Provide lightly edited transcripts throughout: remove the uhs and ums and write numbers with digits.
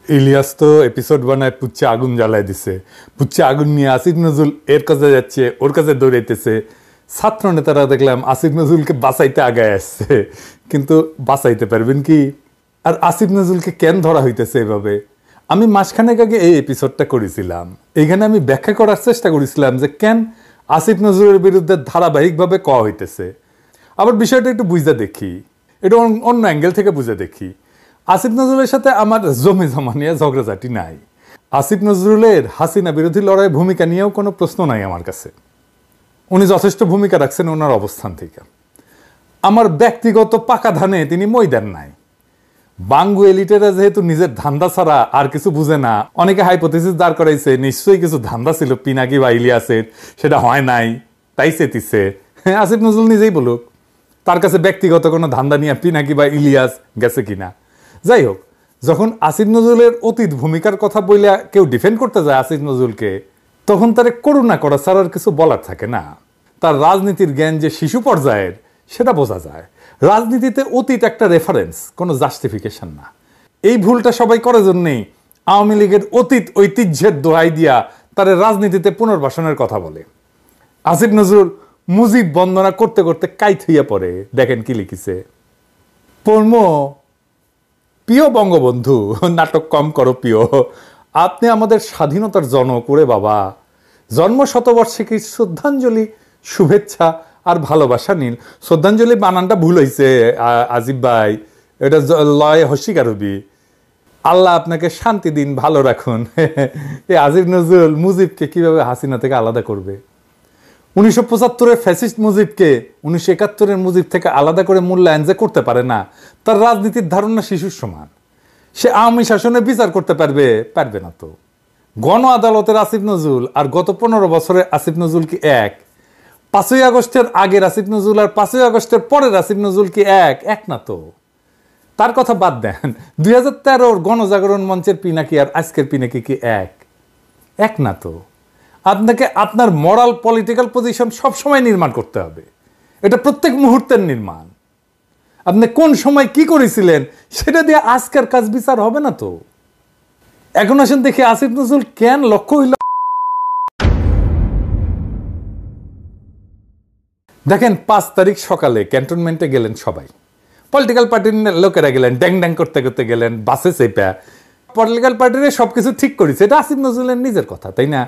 ইলিয়াস তো এপিসোড বানায় পুচ্ছে আগুন জ্বালায় দিছে। পুচ্ছে আগুন নিয়ে আসিফ নজরুল এর কাছে যাচ্ছে, ওর কাছে দৌড়াইতেছে। ছাত্র নেতারা দেখলাম আসিফ নজরুলকে বাঁচাইতে আগায় আসছে, কিন্তু বাঁচাইতে পারবেন কি? আর আসিফ নজরুলকে কেন ধরা হইতেছে এভাবে? আমি মাসখানেক আগে এই এপিসোডটা করেছিলাম। এখানে আমি ব্যাখ্যা করার চেষ্টা করেছিলাম যে কেন আসিফ নজরুলের বিরুদ্ধে ধারাবাহিকভাবে কওয়া হইতেছে। আবার বিষয়টা একটু বুঝতে দেখি, এটা অন্য অ্যাঙ্গেল থেকে বুঝে দেখি। আসিফ নজরুলের সাথে আমার জমি জমা নিয়ে ঝগড়াঝাটি নাই। আসিফ নজরুলের হাসিনা বিরোধী লড়াই ভূমিকা নিয়েও কোনো প্রশ্ন নাই আমার কাছে। উনি যথেষ্ট ভূমিকা রাখছেন ওনার অবস্থান থেকে। আমার ব্যক্তিগত পাকা ধানে তিনি মই দেন নাই। বাঙ্গু এলিটেরা যেহেতু নিজের ধান্দা ছাড়া আর কিছু বুঝে না, অনেকে হাইপোথিসিস দাঁড় করাইছে নিশ্চয়ই কিছু ধান্দা ছিল পিনাকি বা ইলিয়াসের, সেটা হয় নাই, তাই চেতিছে। আসিফ নজরুল নিজেই বলুক তার কাছে ব্যক্তিগত কোনো ধান্দা নিয়ে পিনাকি বা ইলিয়াস গেছে কিনা। যাই হোক, যখন আসিফ নজরুলের অতীত ভূমিকার কথা বলে কেউ ডিফেন্ড করতে যায় আসিফ নজরুলকে, তখন তার করুণা করা ছাড়া আর কিছু বলার থাকে না। তার রাজনীতির জ্ঞান যে শিশু পর্যায়ের সেটা বোঝা যায়। রাজনীতিতে অতীত একটা রেফারেন্স, কোনো জাস্টিফিকেশন না। এই ভুলটা সবাই করে জন্যেই আওয়ামী লীগের অতীত ঐতিহ্যের দোহাই দিয়া তার রাজনীতিতে পুনর্বাসনের কথা বলে। আসিফ নজরুল মুজিব বন্দনা করতে করতে কাইত হইয়া পড়ে। দেখেন কি লিখিছে, পড়ম, প্রিয় বঙ্গবন্ধু, নাটক কম করো প্রিয়, আপনি আমাদের স্বাধীনতার জনক করে বাবা। জন্ম শতবর্ষে শ্রদ্ধাঞ্জলি, শুভেচ্ছা আর ভালোবাসা নীল। শ্রদ্ধাঞ্জলি বানানটা ভুল হয়েছে আজিব ভাই, এটা লয় হস্যিকার হবি। আল্লাহ আপনাকে শান্তি দিন, ভালো রাখুন। এই আসিফ নজরুল মুজিবকে কিভাবে হাসিনা থেকে আলাদা করবে? 1975-এর ফ্যাসিস্ট মুজিবকে 1971-এর মুজিব থেকে আলাদা করে মূল্যায়ন যে করতে পারে না, তার রাজনীতির ধারণা শিশুর সমান। সে আওয়ামী শাসনে বিচার করতে পারবে না তো। গণ আদালতের আসিফ নজরুল আর গত 15 বছরের আসিফ নজরুল কি এক? 5ই আগস্টের আগের আসিফ নজরুল আর 5ই আগস্টের পরের আসিফ নজরুল কি এক না তো। তার কথা বাদ দেন, 2013-র গণজাগরণ মঞ্চের পিনাকি আর আজকের পিনাকি কি এক না তো। আপনাকে আপনার মরাল পলিটিক্যাল পজিশন সবসময় নির্মাণ করতে হবে, এটা প্রত্যেক মুহূর্তের নির্মাণ। আপনি কোন সময় কি করেছিলেন সেটা দিয়ে আজকের কাজ বিচার হবে না তো। এখন আসেন দেখি আসিফ নজরুল কেন লক্ষ্য হইল। দেখেন, 5 তারিখ সকালে ক্যান্টনমেন্টে গেলেন সবাই, পলিটিক্যাল পার্টির লোকেরা গেলেন, ড্যাং ড্যাং করতে করতে গেলেন, বাসে চেপা। পলিটিক্যাল পার্টির সবকিছু ঠিক করেছে, এটা আসিফ নজরুলের নিজের কথা, তাই না?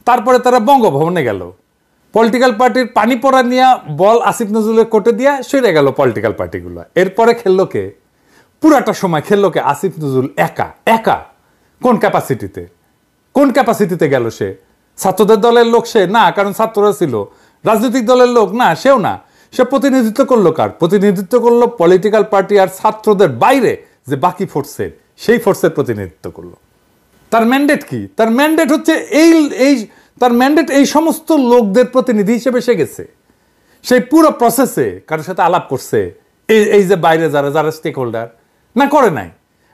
তারপরে তারা বঙ্গভবনে গেল, পলিটিক্যাল পার্টির পানি পড়া নিয়ে বল আসিফ নজরুলের কোর্টে দিয়ে সরে গেল পলিটিক্যাল পার্টিগুলো। এরপরে খেললো কে? পুরাটা সময় খেললো কে? আসিফ নজরুল একা। কোন ক্যাপাসিটিতে গেল সে? ছাত্রদের দলের লোক সে না, কারণ ছাত্ররা ছিল। রাজনৈতিক দলের লোক না, সেও না। সে প্রতিনিধিত্ব করলো কার? প্রতিনিধিত্ব করলো পলিটিক্যাল পার্টি আর ছাত্রদের বাইরে যে বাকি ফোর্সের, সেই ফোর্সের প্রতিনিধিত্ব করলো। তার ম্যান্ডেট কি? তার ম্যান্ডেট হচ্ছে তার ম্যান্ডেট এই সমস্ত লোকদের প্রতিনিধি হিসেবে সে গেছে। সেই পুরো প্রসেসে কারোর সাথে আলাপ করছে এই যে বাইরে যারা স্টেক হোল্ডার না, করে নাই।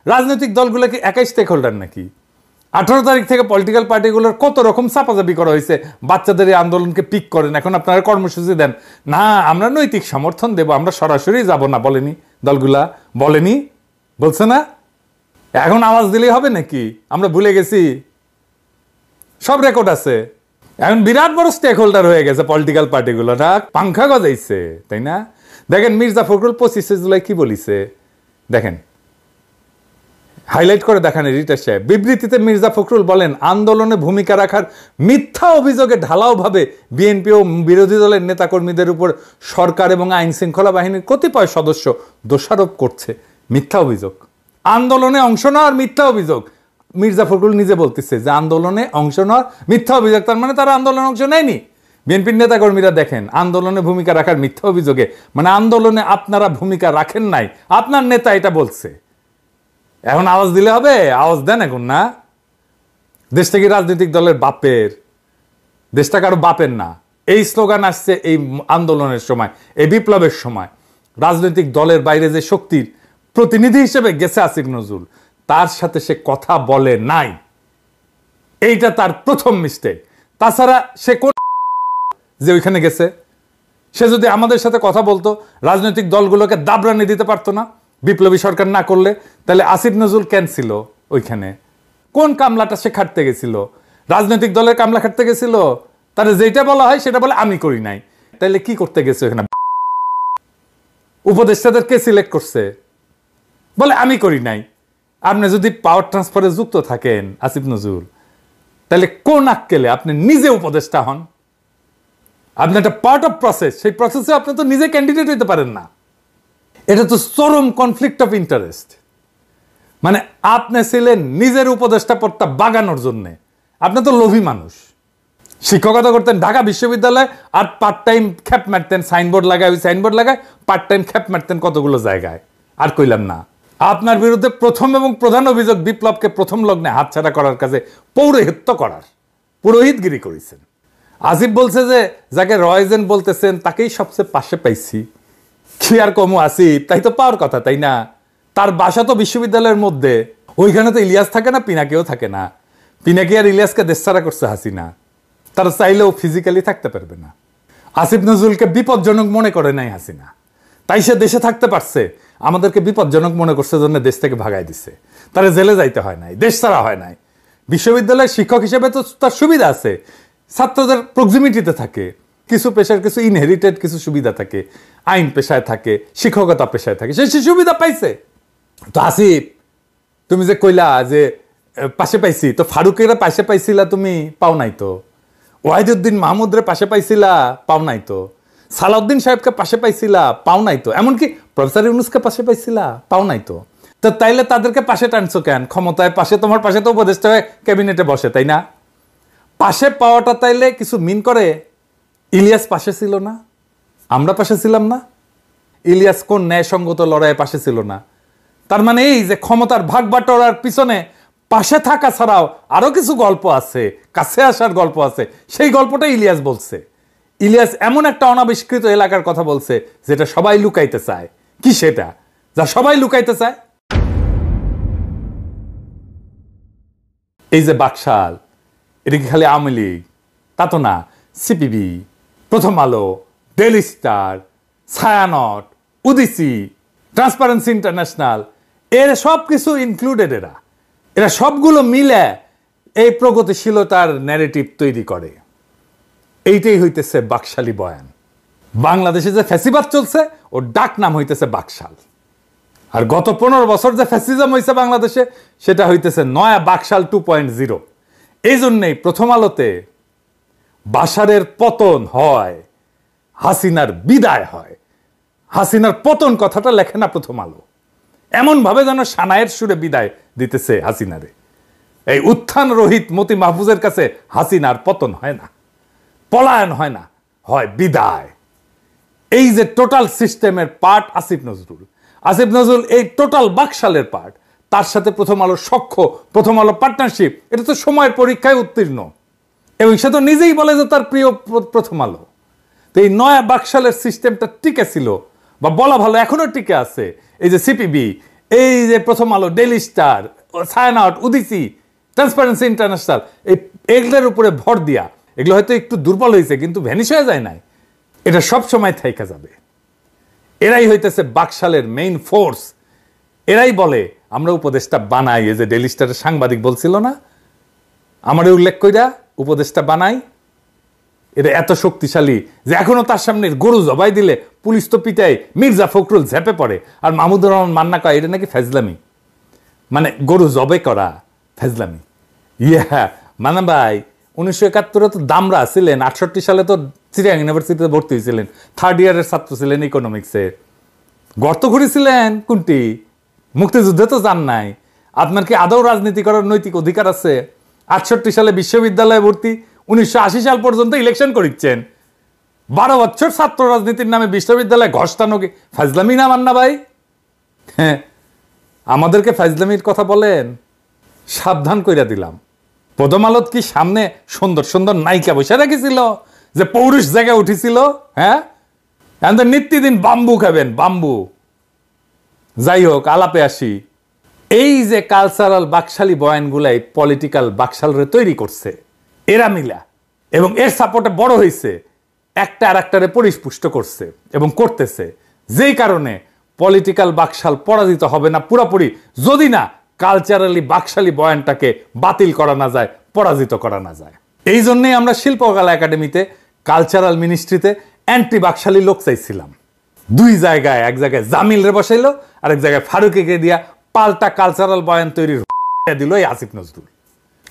রাজনৈতিক দলগুলো কি একাই স্টেক হোল্ডার নাকি? 18 তারিখ থেকে পলিটিক্যাল পার্টিগুলোর কত রকম চাপাচাপি করা হয়েছে। বাচ্চাদের এই আন্দোলনকে পিক করেন, এখন আপনারা কর্মসূচি দেন না, আমরা নৈতিক সমর্থন দেব, আমরা সরাসরি যাব না। বলেনি দলগুলা? বলেনি? বলছে না? এখন আওয়াজ দিলেই হবে নাকি? আমরা ভুলে গেছি? সব রেকর্ড আছে। এখন বিরাট বড় স্টেক হোল্ডার হয়ে গেছে পলিটিক্যাল পার্টিগুলো, না পাংখা গজাইছে, তাই না? দেখেন মির্জা ফখরুল 25শে জুলাই কি বলিছে, দেখেন, হাইলাইট করে দেখান এডিটর সাহেব। বিবৃতিতে মির্জা ফখরুল বলেন, আন্দোলনে ভূমিকা রাখার মিথ্যা অভিযোগে ঢালাওভাবে বিএনপি ও বিরোধী দলের নেতাকর্মীদের উপর সরকার এবং আইন শৃঙ্খলা বাহিনীর কতিপয় সদস্য দোষারোপ করছে। মিথ্যা অভিযোগ, আন্দোলনে অংশ নেওয়ার মিথ্যা অভিযোগ। মির্জা ফখরুল নিজে বলতেছে যে আন্দোলনে অংশ নেওয়ার মিথ্যা অভিযোগ, তার মানে তারা আন্দোলনে অংশ নেয়নি। বিএনপির নেতাকর্মীরা দেখেন, আন্দোলনে ভূমিকা রাখার মিথ্যা অভিযোগে, মানে আন্দোলনে আপনারা ভূমিকা রাখেন নাই, আপনার নেতা এটা বলছে। এখন আওয়াজ দিলে হবে? আওয়াজ দেন এখন, না? দেশটা কি রাজনৈতিক দলের বাপের? দেশটা কারো বাপের না। এই স্লোগান আসছে এই আন্দোলনের সময়, এই বিপ্লবের সময়। রাজনৈতিক দলের বাইরে যে শক্তির প্রতিনিধি হিসেবে গেছে আসিফ নজরুল, তার সাথে সে কথা বলে নাই, এইটা তার প্রথম মিস্টেক। তাছাড়া সে কোন যে ওইখানে গেছে? সে যদি আমাদের সাথে কথা বলতো, রাজনৈতিক দলগুলোকে দাবরানি দিতে পারতো না বিপ্লবী সরকার না করলে? তাহলে আসিফ নজরুল কেন ছিল ওইখানে? কোন কামলাটা সে খাটতে গেছিল? রাজনৈতিক দলের কামলা খাটতে গেছিল? তাহলে যেটা বলা হয় সেটা বলে আমি করি নাই। তাহলে কি করতে গেছে এখানে? উপদেষ্টাদের কে সিলেক্ট করছে? বলে আমি করি নাই। আপনি যদি পাওয়ার ট্রান্সফারে যুক্ত থাকেন আসিফ নজরুল, তাহলে কোন আক্কেলে আপনি নিজে উপদেষ্টা হন? আপনি একটা পার্ট অফ প্রসেস, সেই প্রসেসে আপনি তো নিজে ক্যান্ডিডেট হইতে পারেন না। এটা তো চরম কনফ্লিক্ট অফ ইন্টারেস্ট। মানে আপনি ছিলেন নিজের উপদেষ্টা পদটা বাগানোর জন্যে। আপনি তো লোভী মানুষ। শিক্ষকতা করতেন ঢাকা বিশ্ববিদ্যালয়ে, আর পার্ট টাইম খ্যাপ মারতেন, সাইনবোর্ড লাগায়, ওই সাইনবোর্ড লাগায় পার্ট টাইম খ্যাপ মারতেন কতগুলো জায়গায়। আর কইলাম না, আপনার বিরুদ্ধে প্রথম এবং প্রধান অভিযোগ বিপ্লবকে প্রথম লগ্নে হাতছাড়া করার কাজে পৌরোহিত্য করার, পুরোহিতগিরি করেছেন। আসিফ বলছে যে যাকে রয়জেন বলতেছেন তাকেই সবচেয়ে পাশে পাইছি। কি আর কমু আসিফ, তাই তো পাওয়ার কথা, তাই না? তার বাসা তো বিশ্ববিদ্যালয়ের মধ্যে, ওইখানে তো ইলিয়াস থাকে না, পিনাকিও থাকে না। পিনাকি আর ইলিয়াসকে দেশছাড়া করছে হাসিনা, তারা চাইলেও ফিজিক্যালি থাকতে পারবে না। আসিফ নজরুলকে বিপজ্জনক মনে করে নাই হাসিনা, তাই সে দেশে থাকতে পারছে। আমাদেরকে বিপজ্জনক মনে করছে জন্য দেশ থেকে ভাগাই দিচ্ছে। তারা জেলে যাইতে হয় নাই, দেশ ছাড়া হয় নাই। বিশ্ববিদ্যালয়ের শিক্ষক হিসেবে তো তার সুবিধা আছে, ছাত্রদের প্রক্সিমিটিতে থাকে, কিছু পেশার কিছু ইনহেরিটেড কিছু সুবিধা থাকে, আইন পেশায় থাকে, শিক্ষকতা পেশায় থাকে, সে সুবিধা পাইছে। তো আসিফ, তুমি যে কইলা যে পাশে পাইছি, তো ফারুকের পাশে পাইছিলা তুমি, পাও নাই তো। ওয়াহিদুদ্দিন মাহমুদরে পাশে পাইছিলা, পাও নাই তো। সালাউদ্দিন সাহেবকে পাশে পাইছিলা, পাও নাই তো। এমনকি প্রফেসর ইউনুসকে পাশে পাইছিলা, পাও নাই তো। তো তাইলে তাদেরকে পাশে টানছো কেন? ক্ষমতায় পাশে, তোমার পাশে তো উপদেষ্টা হয়ে ক্যাবিনেটে বসে, তাই না? পাশে পাওয়াটা তাইলে কিছু মিন করে? ইলিয়াস পাশে ছিল না, আমরা পাশে ছিলাম না। ইলিয়াস কোন ন্যায়সঙ্গত লড়াইয়ে পাশে ছিল না? তার মানে এই যে ক্ষমতার ভাগ বাটোয়ারার পিছনে পাশে থাকা ছাড়াও আরো কিছু গল্প আছে, কাছে আসার গল্প আছে। সেই গল্পটা ইলিয়াস বলছে। ইলিয়াস এমন একটা অনাবিষ্কৃত এলাকার কথা বলছে যেটা সবাই লুকাইতে চায়। কি সেটা যা সবাই লুকাইতে চায়? এই যে বাকশাল, এটা কি খালি আওয়ামী লীগ? তা তো না। CPB, Prothom Alo, Daily Star, Chhayanaut, উদিসি, ট্রান্সপারেন্সি ইন্টারন্যাশনাল, এর সব কিছু ইনক্লুডেড। এরা সবগুলো মিলে এই প্রগতিশীলতার ন্যারেটিভ তৈরি করে। এইটাই হইতেছে বাকশালী বয়ান। বাংলাদেশে যে ফ্যাসিবাদ চলছে ওর ডাক নাম হইতেছে বাকশাল। আর গত 15 বছর যে ফ্যাসিজম হয়েছে বাংলাদেশে, সেটা হইতেছে নয়া বাকশাল 2.0। এই জন্যেই প্রথম আলোতে বাশারের পতন হয়, হাসিনার বিদায় হয়। হাসিনার পতন কথাটা লেখে না প্রথম আলো, এমন ভাবে যেন সানায়ের সুরে বিদায় দিতেছে হাসিনারে। এই উত্থান রহিত মতি মাহফুজের কাছে হাসিনার পতন হয় না, পলায়ন হয় না, হয় বিদায়। এই যে টোটাল সিস্টেমের পার্ট আসিফ নজরুল। আসিফ নজরুল এই টোটাল বাকশালের পার্ট। তার সাথে প্রথম আলো সখ্য, প্রথম আলো পার্টনারশিপ, এটা তো সময়ের পরীক্ষায় উত্তীর্ণ। এবং সে তো নিজেই বলে যে তার প্রিয় প্রথম আলো। তো এই নয়া বাকশালের সিস্টেমটা টিকে ছিল, বা বলা ভালো এখনো টিকে আছে। এই যে সিপিবি, এই যে প্রথম আলো, ডেইলি স্টার, ছায়ানট, উদিসি, ট্রান্সপারেন্সি ইন্টারন্যাশনাল, এগুলোর উপরে ভর দিয়া, এগুলো হয়তো একটু দুর্বল হয়েছে কিন্তু ভ্যানিশ হয়ে যায় নাই। এটা সব সময় থাইকা যাবে। এরাই হইতেছে বাকশালের মেইন ফোর্স। এরাই বলে আমরা উপদেষ্টা বানাই। এই যে ডেইলি স্টারের সাংবাদিক বলছিল না, আমারে উল্লেখ কইরা উপদেষ্টা বানাই। এটা এত শক্তিশালী যে এখনো তার সামনে গরু জবাই দিলে পুলিশ তো পিটায়, মির্জা ফখরুল ঝেপে পড়ে, আর মাহমুদুর রহমান মান্না কয় এটা নাকি ফেজলামি। মানে গরু জবে করা ফেজলামি। ইয়া মানে ভাই, 1971 তো দামরা ছিলেন, 68 সালে তো চিটাগাং ইউনিভার্সিটিতে ভর্তি হয়েছিলেন, 3rd ইয়ারের ছাত্র ছিলেন ইকোনমিক্সের। গর্ত ঘুরেছিলেন কোনটি? মুক্তিযুদ্ধে তো যান নাই। আপনার কি আদৌ রাজনীতি করার নৈতিক অধিকার আছে? 68 সালে বিশ্ববিদ্যালয়ে ভর্তি, 1980 সাল পর্যন্ত ইলেকশন করিচ্ছেন। 12 বছর ছাত্র রাজনীতির নামে বিশ্ববিদ্যালয়ে ঘষ্টানো কি ফাজলামি না মান্না ভাই? হ্যাঁ, আমাদেরকে ফাজলামির কথা বলেন, সাবধান কইরা দিলাম। প্রথম আলোত কি সামনে সুন্দর সুন্দর নায়িকা বসে রেখেছিল যে পৌরুষ জায়গায় উঠেছিল? হ্যাঁ, এখন নিত্যদিন বাম্বু খাবেন, বাম্বু। যাই হোক, আলাপে আসি। এই যে কালচারাল বাকশালী বয়ানগুলাই পলিটিক্যাল বাকশালরে তৈরি করছে এরা মিলা, এবং এর সাপোর্টে বড় হয়েছে, একটা আর একটারে পরিপুষ্ট করছে এবং করতেছে। যেই কারণে পলিটিক্যাল বাকশাল পরাজিত হবে না পুরোপুরি, যদি না কালচারালি বাকশালী বয়ানটাকে বাতিল করা না যায়, পরাজিত করা না যায়। এই জন্যই আমরা শিল্পকলা একাডেমিতে কালচারাল মিনিস্ট্রিতে অ্যান্টি বাকশালী লোক চাইছিলাম। দুই জায়গায়, এক জায়গায় জামিল রে বসাইলো, আর এক জায়গায় ফারুকিকে দিয়া পাল্টা কালচারাল বয়ান তৈরির দিল এই আসিফ নজরুল।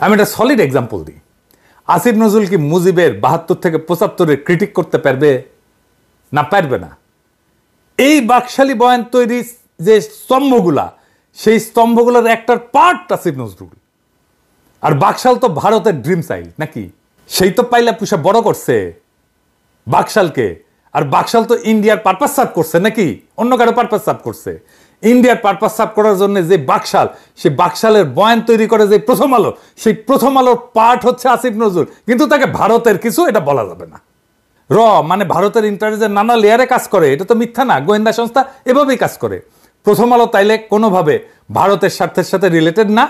আমি একটা সলিড এক্সাম্পল দিই। আসিফ নজরুল কি মুজিবের 72 থেকে 75-এর ক্রিটিক করতে পারবে? না, পারবে না। এই বাকশালী বয়ান তৈরি যে স্তম্ভগুলা, সেই স্তম্ভগুলোর একটার পার্ট আসিফ নজরুল। আর বাকশাল তো ভারতের ড্রিম চাইল্ড নাকি, সেই তো পাইলা পুষা বড় করছে বাকশালকে। আর বাকশাল তো ইন্ডিয়ার পারপাস সার্ভ করছে নাকি, অন্য কারো পারপাস সার্ভ করছে? ইন্ডিয়ার পারপাস সার্ভ করার জন্য যে বাকশাল, সেই বাকশালের বয়ান তৈরি করে যে প্রথম আলো, সেই প্রথম আলোর পার্ট হচ্ছে আসিফ নজরুল। কিন্তু তাকে ভারতের কিছু এটা বলা যাবে না। মানে ভারতের ইন্টারেস্টের নানা লেয়ারে কাজ করে, এটা তো মিথ্যা না। গোয়েন্দা সংস্থা এভাবেই কাজ করে। প্রথম আলো তাইলে কোনোভাবে ভারতের স্বার্থের সাথে রিলেটেড না।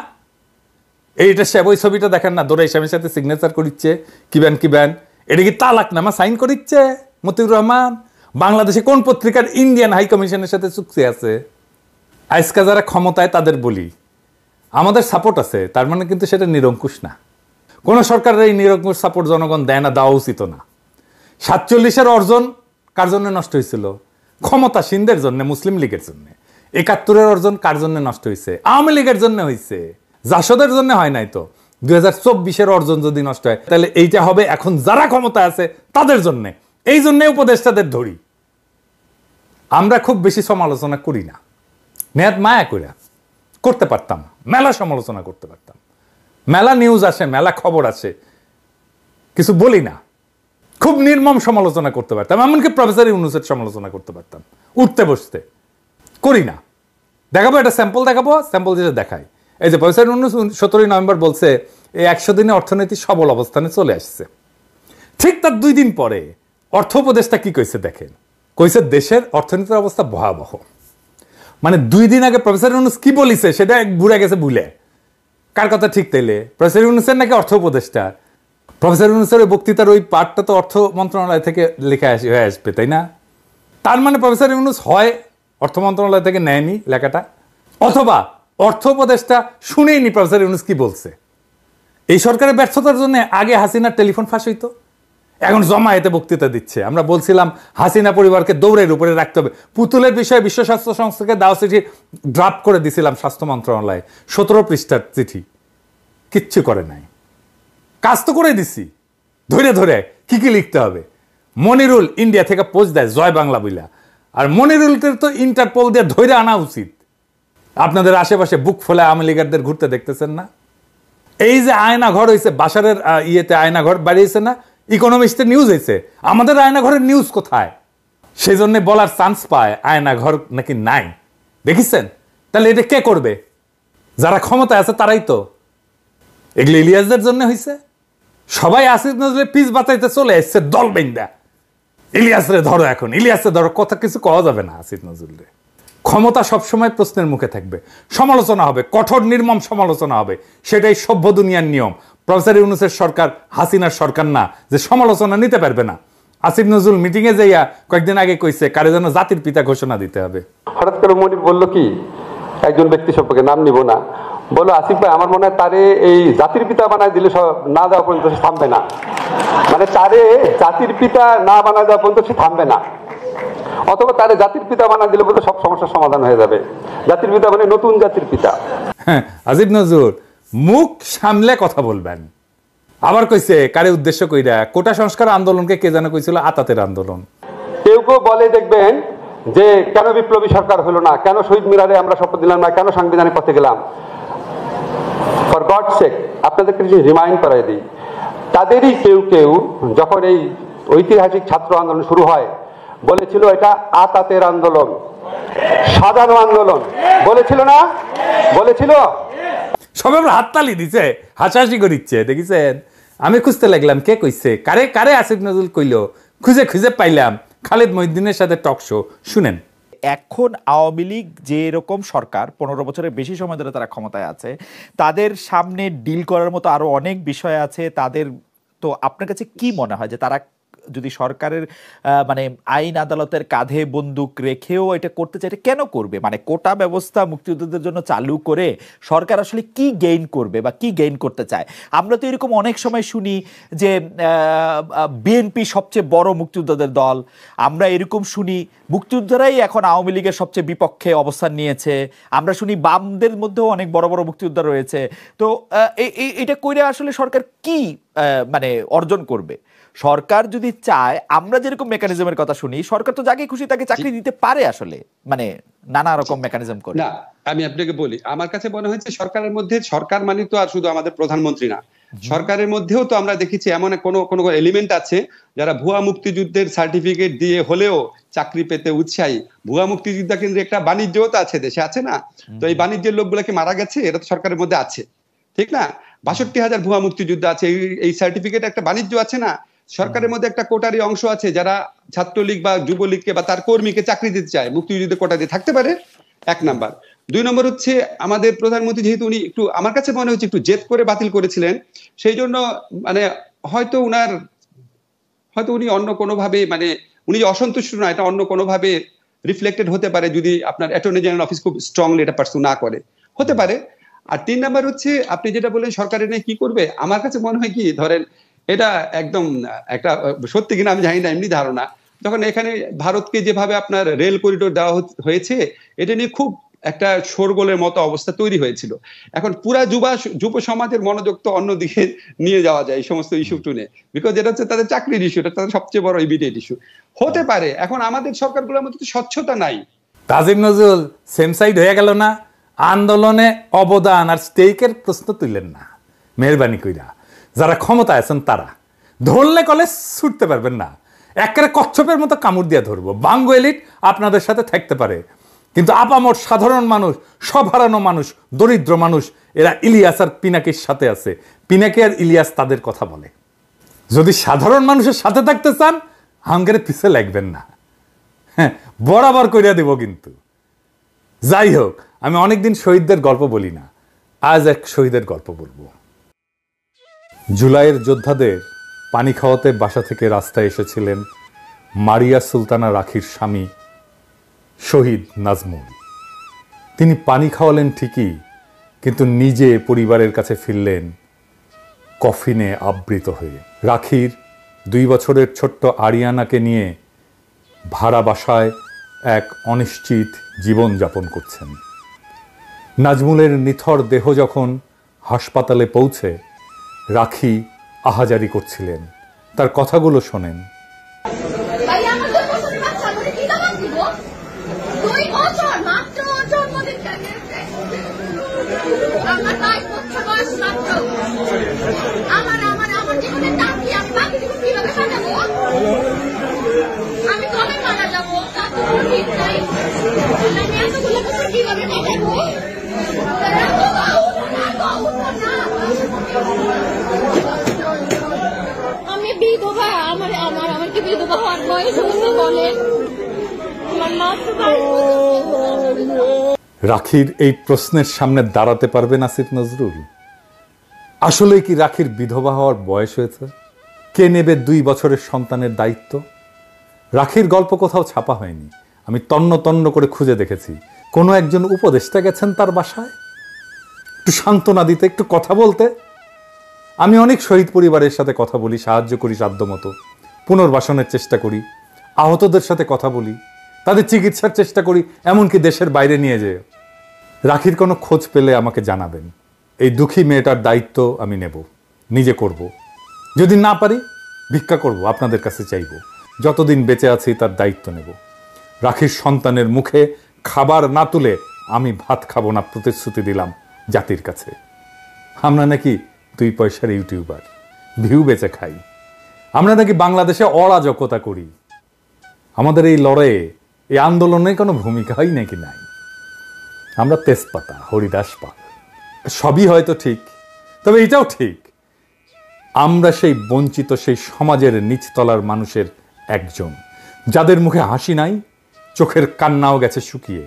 এইটা সে ওই ছবিটা দেখেন না, দোরাই স্বামীর সাথে সিগনেচার করিচ্ছে, কিবেন এটা কি তালাকনামা সাইন করিচ্ছে মতিউর রহমান? বাংলাদেশে কোন পত্রিকার ইন্ডিয়ান হাই কমিশনের সাথে চুক্তি আছে? আজকে যারা ক্ষমতায় তাদের বলি আমাদের সাপোর্ট আছে, তার মানে কিন্তু সেটা নিরঙ্কুশ না। কোন সরকারের এই নিরঙ্কুশ সাপোর্ট জনগণ দেয় না, দেওয়া উচিত না। 47-এর অর্জন কার জন্য নষ্ট হয়েছিল? ক্ষমতাসীনদের জন্য, মুসলিম লীগের জন্য। 71-এর অর্জন কার জন্য নষ্ট হয়েছে? আওয়ামী লীগের জন্য হয়েছে, জাসদের জন্য হয় নাই তো। 2024-এর অর্জন যদি নষ্ট হয়, তাহলে এইটা হবে এখন যারা ক্ষমতা আছে তাদের জন্য। এই জন্য উপদেষ্টাদের ধরি। আমরা খুব বেশি সমালোচনা করি না, নেহাত মায়া করে করতে পারতাম, মেলা সমালোচনা করতে পারতাম, মেলা নিউজ আসে, মেলা খবর আসে, কিছু বলি না। খুব নির্মম সমালোচনা করতে পারতাম, এমনকি প্রফেসর ইউনূসের সমালোচনা করতে পারতাম, উঠতে বসতে। করি না। দেখাবো, একটা স্যাম্পল দেখাবো, স্যাম্পল যেটা দেখাই। এই যে প্রফেসর ইউনূস 17 নভেম্বর বলছে এই 100 দিনে অর্থনীতি সবল অবস্থানে চলে আসছে। ঠিক তার 2 দিন পরে অর্থ উপদেষ্টা কি কইছে দেখেন, কইছে দেশের অর্থনীতির অবস্থা ভয়াবহ। মানে 2 দিন আগে প্রফেসর ইউনূস কি বলিছে সেটা ভুলে গেছে। ভুলে কার কথা ঠিক তাইলে? প্রফেসর ইউনূসের নাকি অর্থ উপদেষ্টা? প্রফেসর ইউনূসের ওই বক্তৃতার ওই পার্টটা তো অর্থ মন্ত্রণালয় থেকে লেখা হয়ে আসবে, তাই না? তার মানে প্রফেসর ইউনূস হয় অর্থ মন্ত্রণালয় থেকে নেয়নি লেখাটা, অথবা অর্থ উপদেষ্টা শুনেইনি প্রফেসর ইউনূস কি বলছে। এই সরকারের ব্যর্থতার জন্য আগে হাসিনার টেলিফোন ফাঁস হইতো, এখন জমায়েতে বক্তৃতা দিচ্ছে। আমরা বলছিলাম হাসিনা পরিবারকে দৌড়ের উপরে রাখতে হবে। পুতুলের বিষয়ে বিশ্ব স্বাস্থ্য সংস্থাকে দাওয়া চিঠি ড্রাফট করে দিছিলাম স্বাস্থ্য মন্ত্রণালয়ে, 17 পৃষ্ঠার চিঠি, কিচ্ছু করে নাই। কাজ তো করে দিছি, ধরে ধরে কি কি লিখতে হবে। মনিরুল ইন্ডিয়া থেকে পোস্ট দেয় জয় বাংলা বইলা, আর মনিরুলকে তো ইন্টারপোল দিয়ে ধরে আনা উচিত। আপনাদের আশেপাশে বুক ফলে আওয়ামী লীগারদের ঘুরতে দেখতেছেন না? এই যে আয়না ঘর হয়েছে, বাসারের ইয়েতে আয়না ঘর বাড়িয়েছে না, ইকোনমিস্টে নিউজ হয়েছে। আমাদের আয়না ঘরের নিউজ কোথায়? সেই জন্য বলার চান্স পায় আয়না ঘর নাকি নাই, দেখেছেন? তাহলে এটা কে করবে? যারা ক্ষমতায় আছে তারাই তো। এগুলো ইলিয়াসদের জন্য হয়েছে। সবাই আসিফ নজরুলের পিস বাঁচাইতে চলে এসছে দল বেন্দা। ইলিয়াসরে ধরো, এখন ইলিয়াসরে ধরো, কথা কিছু কওয়া যাবে না আসিফ নজরুলের। ক্ষমতা সবসময় প্রশ্নের মুখে থাকবে, সমালোচনা হবে, কঠোর নির্মম সমালোচনা হবে, সেটাই সভ্য দুনিয়ার নিয়ম। প্রফেসর ইউনূসের সরকার হাসিনার সরকার না যে সমালোচনা নিতে পারবে না। আসিফ নজরুল মিটিংয়ে যাইয়া কয়েকদিন আগে কইছে কারে যেন জাতির পিতা ঘোষণা দিতে হবে। হঠাৎ করে মনির বললো কি, একজন ব্যক্তি সম্পর্কে নাম নিব না, বললো আসিফ ভাই আমার মনে হয় তারে এই জাতির পিতা বানায় দিলে না দেওয়া পর্যন্ত সে থামবে না। মানে তারে জাতির পিতা না বানায় দেওয়া পর্যন্ত সে থামবে না, অথবা তারে জাতির পিতা বানায় দিলে বলতে সব সমস্যার সমাধান হয়ে যাবে। জাতির পিতা মানে নতুন জাতির পিতা। হ্যাঁ, আসিফ নজরুল মুখ সামলে কথা বলবেন। আবার কইছে কারে উদ্দেশ্য কইরা, কোটা সংস্কার আন্দোলনকে কে যেন কইছিল আতাতের আন্দোলন। কেউ কেউ বলে দেখবেন যে কেন বিপ্লবী সরকার হলো না, কেন শহীদ মিনারে আমরা শপথ দিলাম না, কেন সাংবিধানিক পথে গেলাম। ফর গড সেক আপনাদেরকে রিমাইন্ড করাই দিই, তাদেরই কেউ কেউ যখন এই ঐতিহাসিক ছাত্র আন্দোলন শুরু হয় বলেছিল এটা আতাতের আন্দোলন, সাধারণ আন্দোলন, বলেছিল না? বলেছিল। সবাই হাততালি দিছে, হাসাহাসি করিচ্ছে, দেখেছেন? আমি খুঁজতে লাগলাম কে কইছে, কারে কারে আসিফ নজরুল কইলো, খুঁজে খুঁজে পাইলাম খালিদ মহিউদ্দিনের সাথে টক শো। শুনেন, এখন আওয়ামী লীগ যে এরকম সরকার 15 বছরের বেশি সময় ধরে তারা ক্ষমতায় আছে, তাদের সামনে ডিল করার মতো আরো অনেক বিষয় আছে তাদের। তো আপনার কাছে কি মনে হয় যে তারা যদি সরকারের মানে আইন আদালতের কাঁধে বন্দুক রেখেও এটা করতে চায়, এটা কেন করবে? মানে কোটা ব্যবস্থা মুক্তিযোদ্ধাদের জন্য চালু করে সরকার আসলে কি গেইন করবে বা কি গেইন করতে চায়? আমরা তো এরকম অনেক সময় শুনি যে বিএনপি সবচেয়ে বড় মুক্তিযোদ্ধাদের দল, আমরা এরকম শুনি মুক্তিযোদ্ধারাই এখন আওয়ামী লীগের সবচেয়ে বিপক্ষে অবস্থান নিয়েছে, আমরা শুনি বামদের মধ্যেও অনেক বড় বড় মুক্তিযোদ্ধা রয়েছে। তো এটা কইরা আসলে সরকার কি মানে অর্জন করবে? সরকার যদি চায়, আমরা যেরকম মেকানিজমের কথা শুনি, সরকার তো যাকে খুশি তাকে চাকরি দিতে পারে আসলে, মানে নানা রকম মেকানিজম করে। না, আমি আপনাকে বলি, আমার কাছে মনে হচ্ছে সরকারের মধ্যে, সরকার মানে তো আর শুধু আমাদের প্রধানমন্ত্রী না, সরকারের মধ্যেও তো আমরা দেখেছি এমন কোনো এলিমেন্ট আছে যারা ভুয়া মুক্তিযুদ্ধের সার্টিফিকেট দিয়ে হলেও চাকরি পেতে উৎসাহী। ভুয়া মুক্তিযোদ্ধা কিন্তু একটা বাণিজ্যও তো আছে, দেশে আছে না? তো এই বাণিজ্যের লোকগুলোকে মারা গেছে, এটা তো সরকারের মধ্যে আছে, ঠিক না? 62,000 ভুয়া মুক্তিযোদ্ধা আছে, এই সার্টিফিকেট একটা বাণিজ্য আছে না? সরকারের মধ্যে একটা কোটারি অংশ আছে যারা ছাত্রলীগ বা যুবলীগকে বা তার কর্মীকে চাকরি দিতে চায়, মুক্তিযুদ্ধের কোটা দিয়ে থাকতে পারে, 1 নাম্বার। 2 নম্বর হচ্ছে আমাদের প্রধানমন্ত্রী যেহেতু উনি একটু, আমার কাছে মনে হচ্ছে একটু জেদ করে বাতিল করেছিলেন, সেই জন্য মানে হয়তো উনি অন্য কোনোভাবে, মানে উনি যে অসন্তুষ্ট না, এটা অন্য কোনোভাবে রিফ্লেক্টেড হতে পারে যদি আপনার অ্যাটর্নি জেনারেল অফিস খুব স্ট্রংলি এটা পার্সু না করে, হতে পারে। আর 3 নাম্বার হচ্ছে আপনি যেটা বললেন সরকারের নিয়ে কি করবে, আমার কাছে মনে হয় কি, ধরেন এটা একদম একটা সত্যি কিনা আমি জানি না, এমনি ধারণা, যখন এখানে ভারতকে যেভাবে আপনার রেল করিডোর দেওয়া হয়েছে, এটা নিয়ে খুব একটা শোরগোলের মতো অবস্থা তৈরি হয়েছিল। এখন পুরা যুব সমাজের মনোযোগ তো অন্যদিকে নিয়ে যাওয়া যায় এই সমস্ত ইস্যু টুনে, বিকজ এটা হচ্ছে তাদের চাকরির ইস্যু, এটা তাদের সবচেয়ে বড় ইমিডিয়েট ইস্যু হতে পারে। এখন আমাদের সরকারগুলোর মধ্যে তো স্বচ্ছতা নাই। কাজী নজরুল সেম সাইড হয়ে গেল না, আন্দোলনে অবদান আর স্টেকের প্রশ্ন তুললেন না। মেহরবানি কইরা যারা ক্ষমতায় আছেন তারা ধরলে কলে ছুটতে পারবেন না, একেবারে কচ্ছপের মতো কামড় দিয়ে ধরবো। বাঙ্গো এলিট আপনাদের সাথে থাকতে পারে, কিন্তু আপামর সাধারণ মানুষ, সব হারানো মানুষ, দরিদ্র মানুষ, এরা ইলিয়াস আর পিনাকির সাথে আছে। পিনাকি আর ইলিয়াস তাদের কথা বলে। যদি সাধারণ মানুষের সাথে থাকতে চান, হাঙ্গের পিছে লাগবেন না, হ্যাঁ বরাবর কইরা দেব। কিন্তু যাই হোক, আমি অনেকদিন শহীদদের গল্প বলি না, আজ এক শহীদের গল্প বলবো। জুলাইয়ের যোদ্ধাদের পানি খাওয়াতে বাসা থেকে রাস্তায় এসেছিলেন মারিয়া সুলতানা রাখির স্বামী শহীদ নাজমুল। তিনি পানি খাওয়ালেন ঠিকই, কিন্তু নিজে পরিবারের কাছে ফিরলেন কফিনে আবৃত হয়ে। রাখির 2 বছরের ছোট্ট আরিয়ানাকে নিয়ে ভাড়া বাসায় এক অনিশ্চিত জীবন যাপন করছেন। নাজমুলের নিথর দেহ যখন হাসপাতালে পৌঁছে, রাখি আহাজারি করছিলেন। তার কথাগুলো শোনেন। আমি বিধবা, আমার কি বিধবা হওয়ার বয়স হয়েছে বলেন? রাখির এই প্রশ্নের সামনে দাঁড়াতে পারবেন আসিফ নজরুল? আসলে কি রাখির বিধবা হওয়ার বয়স হয়েছে? কে নেবে 2 বছরের সন্তানের দায়িত্ব? রাখির গল্প কোথাও ছাপা হয়নি। আমি তন্ন তন্ন করে খুঁজে দেখেছি কোনো একজন উপদেষ্টা গেছেন তার বাসায় একটু সান্ত্বনা দিতে, একটু কথা বলতে। আমি অনেক শহীদ পরিবারের সাথে কথা বলি, সাহায্য করি সাধ্যমতো, পুনর্বাসনের চেষ্টা করি, আহতদের সাথে কথা বলি, তাদের চিকিৎসার চেষ্টা করি, এমনকি দেশের বাইরে নিয়ে যেয়ে। রাখির কোনো খোঁজ পেলে আমাকে জানাবেন। এই দুঃখী মেয়েটার দায়িত্ব আমি নেব, নিজে করব। যদি না পারি ভিক্ষা করব, আপনাদের কাছে চাইব। যতদিন বেঁচে আছি তার দায়িত্ব নেব। রাখির সন্তানের মুখে খাবার না তুলে আমি ভাত খাবো না প্রতিশ্রুতি দিলাম জাতির কাছে। আমরা নাকি 2 পয়সার ইউটিউবার, ভিউ বেচে খাই। আমরা নাকি বাংলাদেশে অরাজকতা করি। আমাদের এই লড়াইয়ে, এই আন্দোলনে কোনো ভূমিকাই নাকি নাই। আমরা তেজপাতা, হরিদাস পাল, সবই হয়তো ঠিক, তবে এটাও ঠিক আমরা সেই বঞ্চিত, সেই সমাজের নিচতলার মানুষের একজন, যাদের মুখে হাসি নাই, চোখের কান্নাও গেছে শুকিয়ে,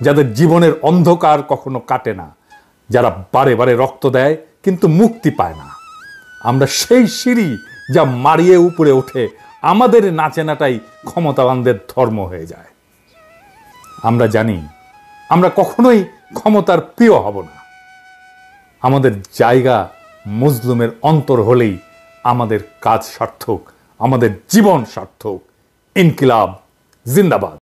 যাদের জীবনের অন্ধকার কখনো কাটে না, যারা বারে বারে রক্ত দেয় কিন্তু মুক্তি পায় না। আমরা সেই সিঁড়ি যা মারিয়ে উপরে ওঠে আমাদের না চেনাটাই ক্ষমতাবানদের ধর্ম হয়ে যায়। আমরা জানি আমরা কখনোই ক্ষমতার প্রিয় হব না। আমাদের জায়গা মজলুমের অন্তর হলেই আমাদের কাজ সার্থক, আমাদের জীবন সার্থক। ইনকিলাব জিন্দাবাদ।